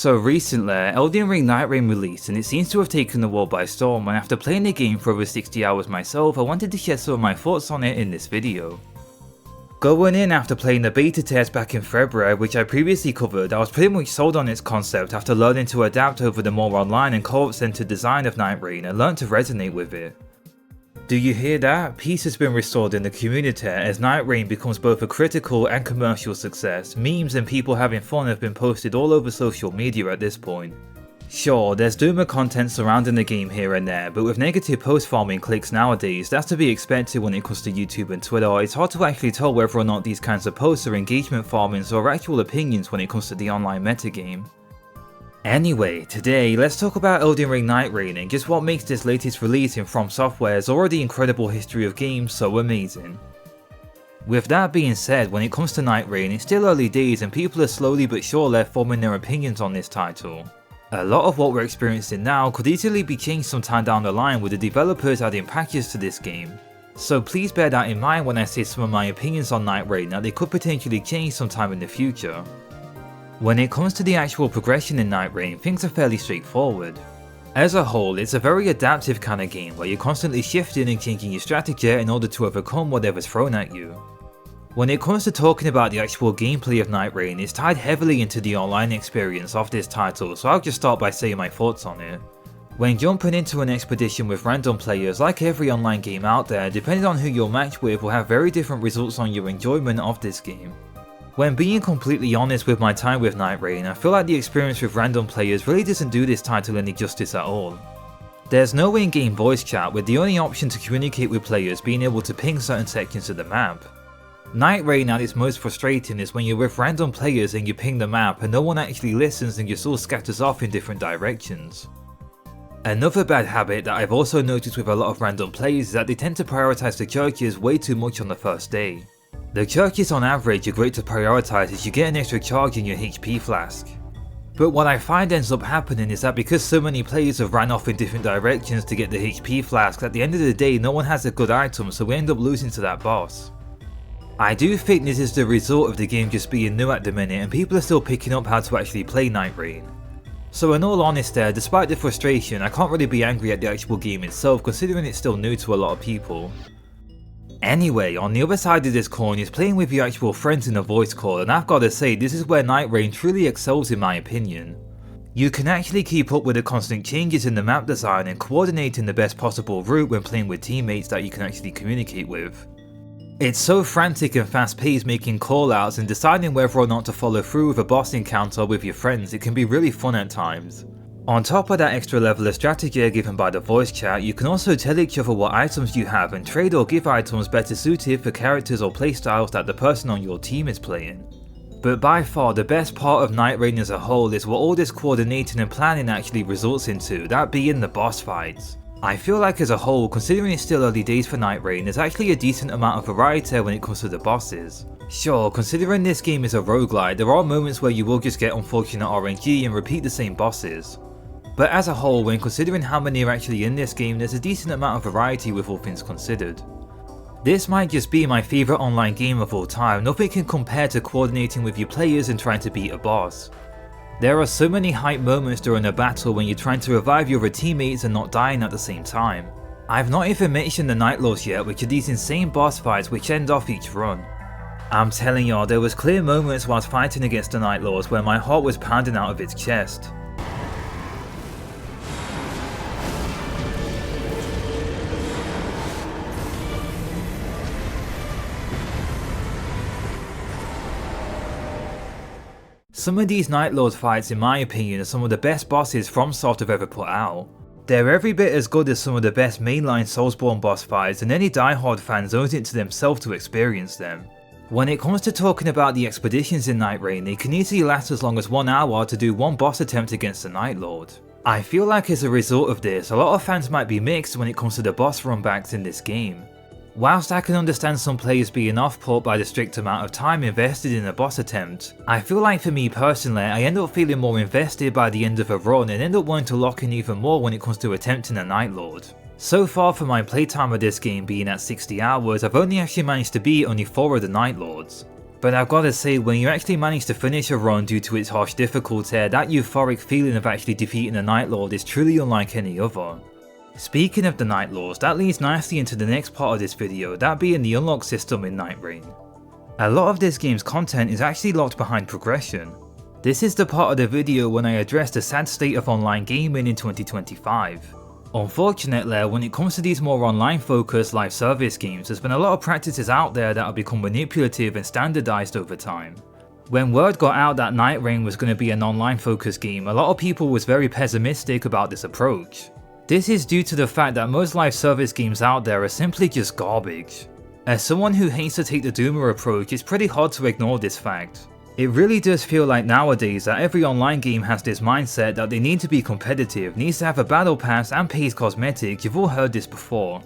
So recently, Elden Ring Nightreign released and it seems to have taken the world by storm, and after playing the game for over 60 hours myself, I wanted to share some of my thoughts on it in this video. Going in after playing the beta test back in February, which I previously covered, I was pretty much sold on its concept after learning to adapt over the more online and co-op centered design of Nightreign and learned to resonate with it. Do you hear that? Peace has been restored in the community as Nightreign becomes both a critical and commercial success. Memes and people having fun have been posted all over social media at this point. Sure, there's doomer content surrounding the game here and there, but with negative post farming clicks nowadays, that's to be expected when it comes to YouTube and Twitter. It's hard to actually tell whether or not these kinds of posts are engagement farmings or actual opinions when it comes to the online metagame. Anyway, today let's talk about Elden Ring Nightreign and just what makes this latest release in From Software's already incredible history of games so amazing. With that being said, when it comes to Nightreign, it's still early days and people are slowly but surely forming their opinions on this title. A lot of what we're experiencing now could easily be changed sometime down the line with the developers adding patches to this game. So please bear that in mind when I say some of my opinions on Nightreign that they could potentially change sometime in the future. When it comes to the actual progression in Nightreign, things are fairly straightforward. As a whole, it's a very adaptive kind of game where you're constantly shifting and changing your strategy in order to overcome whatever's thrown at you. When it comes to talking about the actual gameplay of Nightreign, it's tied heavily into the online experience of this title, so I'll just start by saying my thoughts on it. When jumping into an expedition with random players, like every online game out there, depending on who you're matched with will have very different results on your enjoyment of this game. When being completely honest with my time with Nightreign, I feel like the experience with random players really doesn't do this title any justice at all. There's no in-game voice chat, with the only option to communicate with players being able to ping certain sections of the map. Nightreign at its most frustrating is when you're with random players and you ping the map and no one actually listens and just all scatters off in different directions. Another bad habit that I've also noticed with a lot of random players is that they tend to prioritise the churches way too much on the first day. The churches on average are great to prioritise as you get an extra charge in your HP flask. But what I find ends up happening is that because so many players have ran off in different directions to get the HP flask, at the end of the day no one has a good item, so we end up losing to that boss. I do think this is the result of the game just being new at the minute and people are still picking up how to actually play Nightreign. So in all honesty, despite the frustration, I can't really be angry at the actual game itself considering it's still new to a lot of people. Anyway, on the other side of this coin is playing with your actual friends in a voice call, and I've gotta say this is where Nightreign truly excels in my opinion. You can actually keep up with the constant changes in the map design and coordinating the best possible route when playing with teammates that you can actually communicate with. It's so frantic and fast paced making callouts and deciding whether or not to follow through with a boss encounter with your friends, it can be really fun at times. On top of that extra level of strategy given by the voice chat, you can also tell each other what items you have and trade or give items better suited for characters or playstyles that the person on your team is playing. But by far the best part of Nightreign as a whole is what all this coordinating and planning actually results into, that being the boss fights. I feel like as a whole, considering it's still early days for Nightreign, there's actually a decent amount of variety when it comes to the bosses. Sure, considering this game is a roguelite, there are moments where you will just get unfortunate RNG and repeat the same bosses. But as a whole, when considering how many are actually in this game, there's a decent amount of variety with all things considered. This might just be my favourite online game of all time, nothing can compare to coordinating with your players and trying to beat a boss. There are so many hype moments during a battle when you're trying to revive your other teammates and not dying at the same time. I've not even mentioned the Night Lords yet, which are these insane boss fights which end off each run. I'm telling y'all, there was clear moments whilst fighting against the Night Lords where my heart was pounding out of its chest. Some of these Night Lord fights in my opinion are some of the best bosses FromSoft have ever put out. They're every bit as good as some of the best mainline Soulsborne boss fights, and any diehard fans owes it to themselves to experience them. When it comes to talking about the expeditions in Nightreign, they can easily last as long as 1 hour to do one boss attempt against the Night Lord. I feel like as a result of this, a lot of fans might be mixed when it comes to the boss runbacks in this game. Whilst I can understand some players being off-put by the strict amount of time invested in a boss attempt, I feel like for me personally, I end up feeling more invested by the end of a run and end up wanting to lock in even more when it comes to attempting a Night Lord. So far for my playtime of this game being at 60 hours, I've only actually managed to beat only 4 of the Night Lords. But I've gotta say, when you actually manage to finish a run due to its harsh difficulty, that euphoric feeling of actually defeating the Night Lord is truly unlike any other. Speaking of the Night Lords, that leads nicely into the next part of this video, that being the unlock system in Nightreign. A lot of this game's content is actually locked behind progression. This is the part of the video when I address the sad state of online gaming in 2025. Unfortunately, when it comes to these more online focused live service games, there's been a lot of practices out there that have become manipulative and standardized over time. When word got out that Nightreign was going to be an online focused game, a lot of people was very pessimistic about this approach. This is due to the fact that most live service games out there are simply just garbage. As someone who hates to take the doomer approach, it's pretty hard to ignore this fact. It really does feel like nowadays that every online game has this mindset that they need to be competitive, needs to have a battle pass and paid cosmetics. You've all heard this before.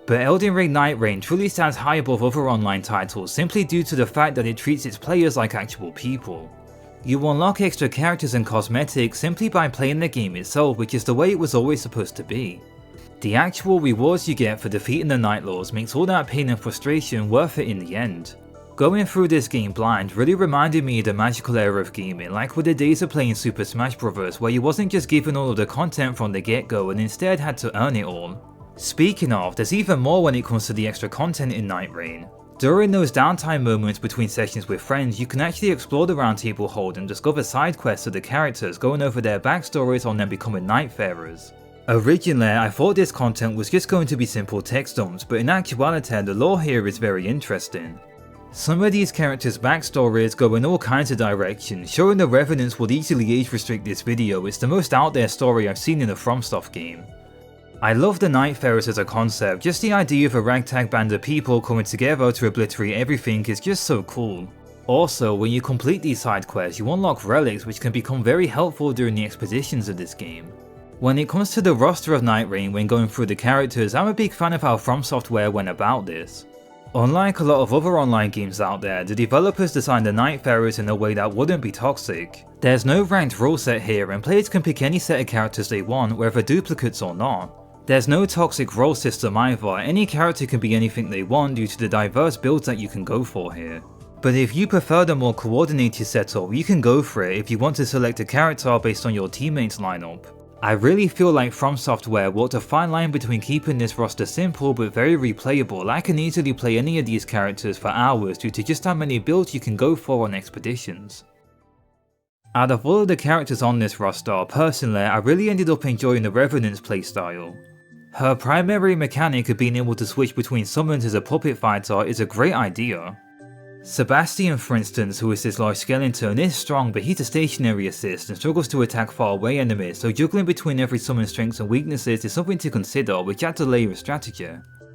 But Elden Ring Nightreign truly stands high above other online titles simply due to the fact that it treats its players like actual people. You unlock extra characters and cosmetics simply by playing the game itself, which is the way it was always supposed to be. The actual rewards you get for defeating the Night Lords makes all that pain and frustration worth it in the end. Going through this game blind really reminded me of the magical era of gaming, like with the days of playing Super Smash Bros, where you wasn't just given all of the content from the get-go and instead had to earn it all. Speaking of, there's even more when it comes to the extra content in Nightreign. During those downtime moments between sessions with friends, you can actually explore the Round Table Hold and discover side quests of the characters, going over their backstories on them becoming Nightfarers. Originally, I thought this content was just going to be simple text dumps, but in actuality the lore here is very interesting. Some of these characters' backstories go in all kinds of directions, showing the Revenants would easily age restrict this video. It's the most out there story I've seen in a FromSoft game. I love the Nightfarers as a concept, just the idea of a ragtag band of people coming together to obliterate everything is just so cool. Also, when you complete these side quests, you unlock relics which can become very helpful during the expositions of this game. When it comes to the roster of Nightreign when going through the characters, I'm a big fan of how FromSoftware went about this. Unlike a lot of other online games out there, the developers designed the Nightfarers in a way that wouldn't be toxic. There's no ranked rule set here and players can pick any set of characters they want, whether duplicates or not. There's no toxic role system either, any character can be anything they want due to the diverse builds that you can go for here. But if you prefer the more coordinated setup, you can go for it if you want to select a character based on your teammates lineup. I really feel like FromSoftware walked a fine line between keeping this roster simple but very replayable. I can easily play any of these characters for hours due to just how many builds you can go for on expeditions. Out of all of the characters on this roster, personally I really ended up enjoying the Revenant's playstyle. Her primary mechanic of being able to switch between summons as a puppet fighter is a great idea. Sebastian, for instance, who is this large skeleton, is strong but he's a stationary assist and struggles to attack far away enemies, so juggling between every summon's strengths and weaknesses is something to consider, which adds a layer of strategy.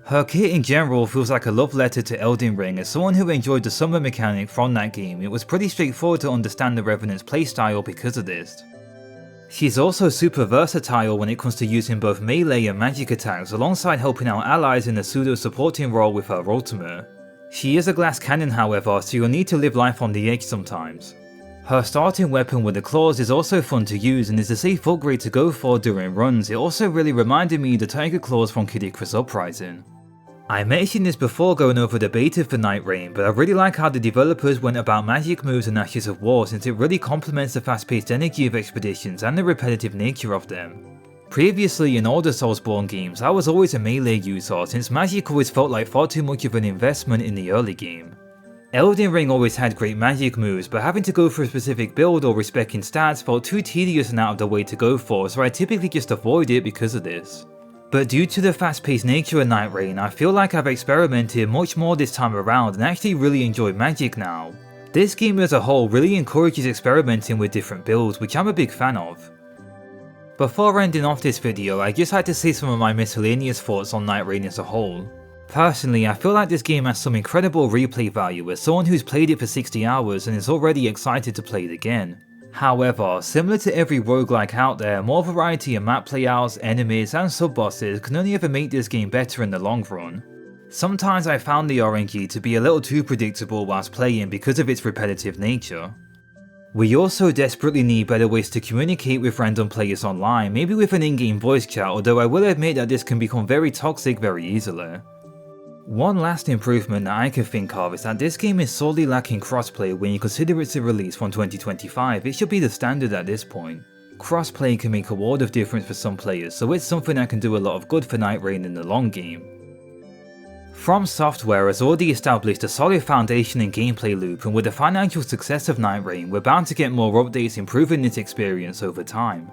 Her kit in general feels like a love letter to Elden Ring. As someone who enjoyed the summon mechanic from that game, it was pretty straightforward to understand the Revenant's playstyle because of this. She's also super versatile when it comes to using both melee and magic attacks alongside helping out allies in a pseudo supporting role with her ultimate. She is a glass cannon however, so you'll need to live life on the edge sometimes. Her starting weapon with the claws is also fun to use and is a safe upgrade to go for during runs. It also really reminded me of the tiger claws from Kid Icarus Uprising. I mentioned this before going over the beta for Nightreign, but I really like how the developers went about magic moves and Ashes of War since it really complements the fast paced energy of expeditions and the repetitive nature of them. Previously in older Soulsborne games, I was always a melee user since magic always felt like far too much of an investment in the early game. Elden Ring always had great magic moves, but having to go for a specific build or respecting stats felt too tedious and out of the way to go for, so I typically just avoid it because of this. But due to the fast paced nature of Nightreign, I feel like I've experimented much more this time around and actually really enjoy magic now. This game as a whole really encourages experimenting with different builds, which I'm a big fan of. Before ending off this video, I just had to say some of my miscellaneous thoughts on Nightreign as a whole. Personally, I feel like this game has some incredible replay value as someone who's played it for 60 hours and is already excited to play it again. However, similar to every roguelike out there, more variety in map layouts, enemies and sub-bosses can only ever make this game better in the long run. Sometimes I found the RNG to be a little too predictable whilst playing because of its repetitive nature. We also desperately need better ways to communicate with random players online, maybe with an in-game voice chat, although I will admit that this can become very toxic very easily. One last improvement that I can think of is that this game is sorely lacking crossplay when you consider it's a release from 2025, it should be the standard at this point. Crossplay can make a world of difference for some players, so it's something that can do a lot of good for Nightreign in the long game. From Software has already established a solid foundation and gameplay loop, and with the financial success of Nightreign, we're bound to get more updates improving its experience over time.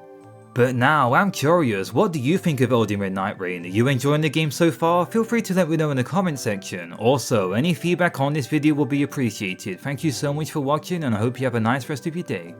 But now, I'm curious, what do you think of Elden Ring Nightreign? Are you enjoying the game so far? Feel free to let me know in the comment section. Also, any feedback on this video will be appreciated. Thank you so much for watching, and I hope you have a nice rest of your day.